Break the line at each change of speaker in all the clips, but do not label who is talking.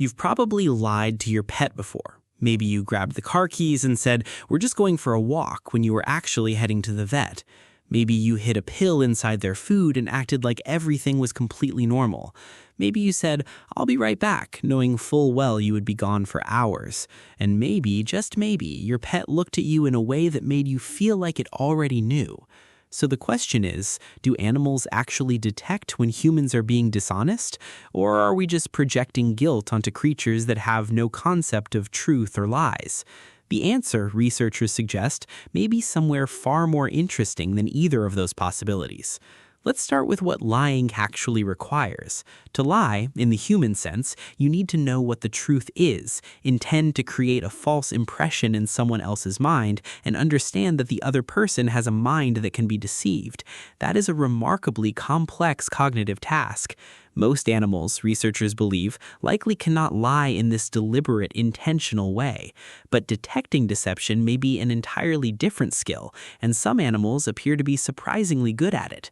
You've probably lied to your pet before. Maybe you grabbed the car keys and said, "We're just going for a walk," when you were actually heading to the vet. Maybe you hid a pill inside their food and acted like everything was completely normal. Maybe you said, "I'll be right back," knowing full well you would be gone for hours. And maybe, just maybe, your pet looked at you in a way that made you feel like it already knew. So the question is, do animals actually detect when humans are being dishonest? Or are we just projecting guilt onto creatures that have no concept of truth or lies? The answer, researchers suggest, may be somewhere far more interesting than either of those possibilities. Let's start with what lying actually requires. To lie, in the human sense, you need to know what the truth is, intend to create a false impression in someone else's mind, and understand that the other person has a mind that can be deceived. That is a remarkably complex cognitive task. Most animals, researchers believe, likely cannot lie in this deliberate, intentional way. But detecting deception may be an entirely different skill, and some animals appear to be surprisingly good at it.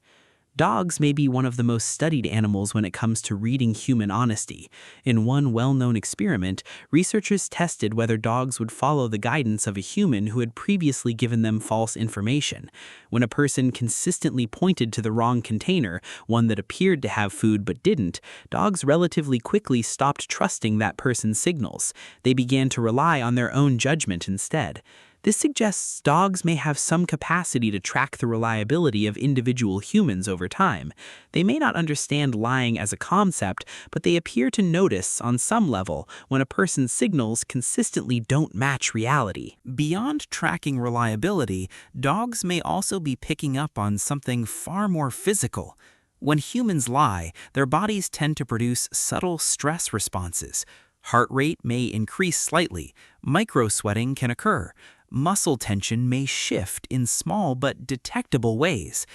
Dogs may be one of the most studied animals when it comes to reading human honesty. In one well-known experiment, researchers tested whether dogs would follow the guidance of a human who had previously given them false information. When a person consistently pointed to the wrong container, one that appeared to have food but didn't, dogs relatively quickly stopped trusting that person's signals. They began to rely on their own judgment instead. This suggests dogs may have some capacity to track the reliability of individual humans over time. They may not understand lying as a concept, but they appear to notice, on some level, when a person's signals consistently don't match reality. Beyond tracking reliability, dogs may also be picking up on something far more physical. When humans lie, their bodies tend to produce subtle stress responses. Heart rate may increase slightly, micro-sweating can occur, muscle tension may shift in small but detectable ways.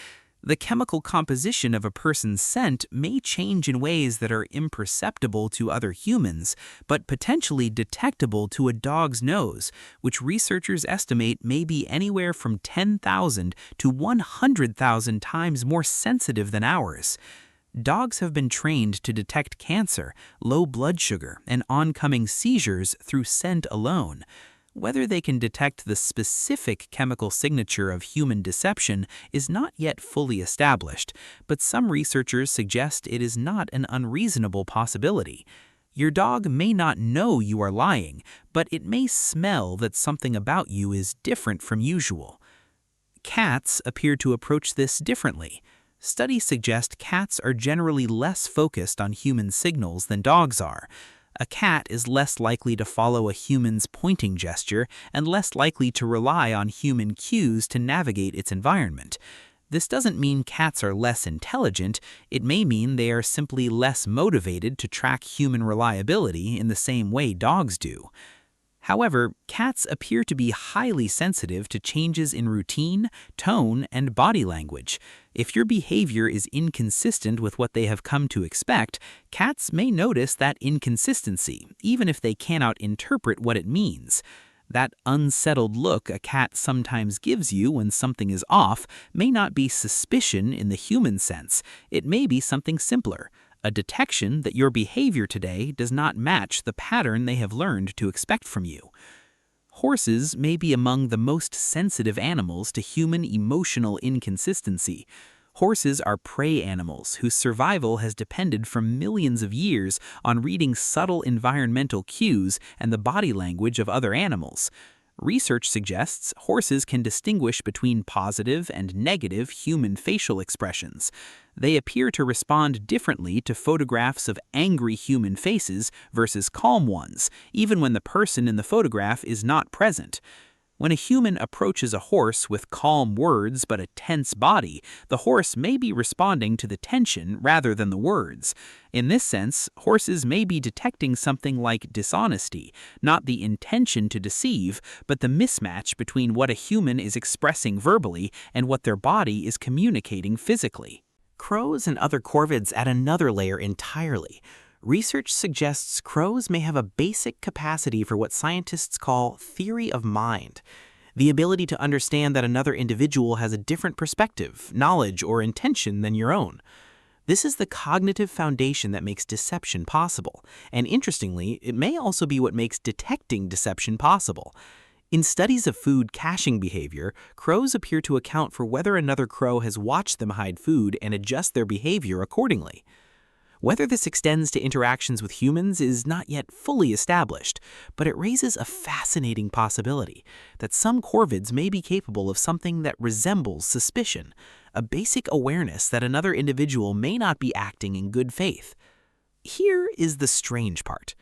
The chemical composition of a person's scent may change in ways that are imperceptible to other humans, but potentially detectable to a dog's nose, which researchers estimate may be anywhere from 10,000 to 100,000 times more sensitive than ours. Dogs have been trained to detect cancer, low blood sugar, and oncoming seizures through scent alone. Whether they can detect the specific chemical signature of human deception is not yet fully established, but some researchers suggest it is not an unreasonable possibility. Your dog may not know you are lying, but it may smell that something about you is different from usual. Cats appear to approach this differently. Studies suggest cats are generally less focused on human signals than dogs are. A cat is less likely to follow a human's pointing gesture and less likely to rely on human cues to navigate its environment. This doesn't mean cats are less intelligent, it may mean they are simply less motivated to track human reliability in the same way dogs do. However, cats appear to be highly sensitive to changes in routine, tone, and body language. If your behavior is inconsistent with what they have come to expect, cats may notice that inconsistency, even if they cannot interpret what it means. That unsettled look a cat sometimes gives you when something is off may not be suspicion in the human sense. It may be something simpler. A detection that your behavior today does not match the pattern they have learned to expect from you. Horses may be among the most sensitive animals to human emotional inconsistency. Horses are prey animals whose survival has depended for millions of years on reading subtle environmental cues and the body language of other animals. Research suggests horses can distinguish between positive and negative human facial expressions. They appear to respond differently to photographs of angry human faces versus calm ones, even when the person in the photograph is not present. When a human approaches a horse with calm words but a tense body, the horse may be responding to the tension rather than the words. In this sense, horses may be detecting something like dishonesty, not the intention to deceive, but the mismatch between what a human is expressing verbally and what their body is communicating physically. Crows and other corvids add another layer entirely. Research suggests crows may have a basic capacity for what scientists call theory of mind, the ability to understand that another individual has a different perspective, knowledge, or intention than your own. This is the cognitive foundation that makes deception possible, and interestingly, it may also be what makes detecting deception possible. In studies of food caching behavior, crows appear to account for whether another crow has watched them hide food and adjust their behavior accordingly. Whether this extends to interactions with humans is not yet fully established, but it raises a fascinating possibility that some corvids may be capable of something that resembles suspicion, a basic awareness that another individual may not be acting in good faith. Here is the strange part.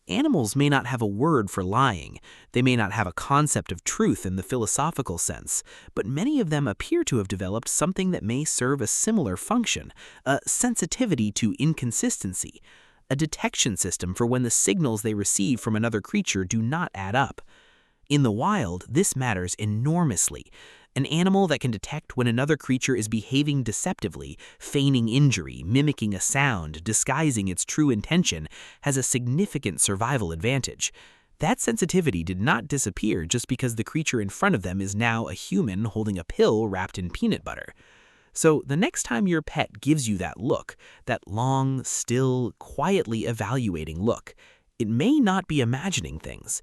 Animals may not have a word for lying, they may not have a concept of truth in the philosophical sense, but many of them appear to have developed something that may serve a similar function, a sensitivity to inconsistency, a detection system for when the signals they receive from another creature do not add up. In the wild, this matters enormously. An animal that can detect when another creature is behaving deceptively, feigning injury, mimicking a sound, disguising its true intention, has a significant survival advantage. That sensitivity did not disappear just because the creature in front of them is now a human holding a pill wrapped in peanut butter. So the next time your pet gives you that look, that long, still, quietly evaluating look, it may not be imagining things.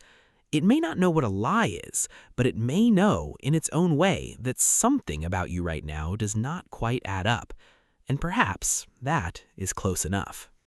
It may not know what a lie is, but it may know, in its own way, that something about you right now does not quite add up. And perhaps that is close enough.